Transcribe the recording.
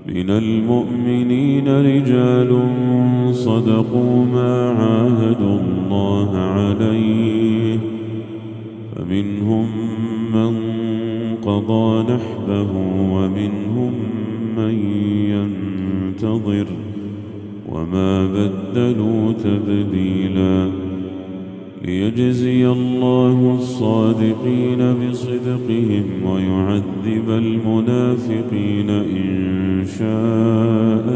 من المؤمنين رجال صدقوا ما عاهدوا الله عليه فمنهم من قضى نحبه ومنهم من ينتظر وما بدلوا تبديلا ليجزي الله الصادقين بصدقهم ويعذب المنافقين إن شاء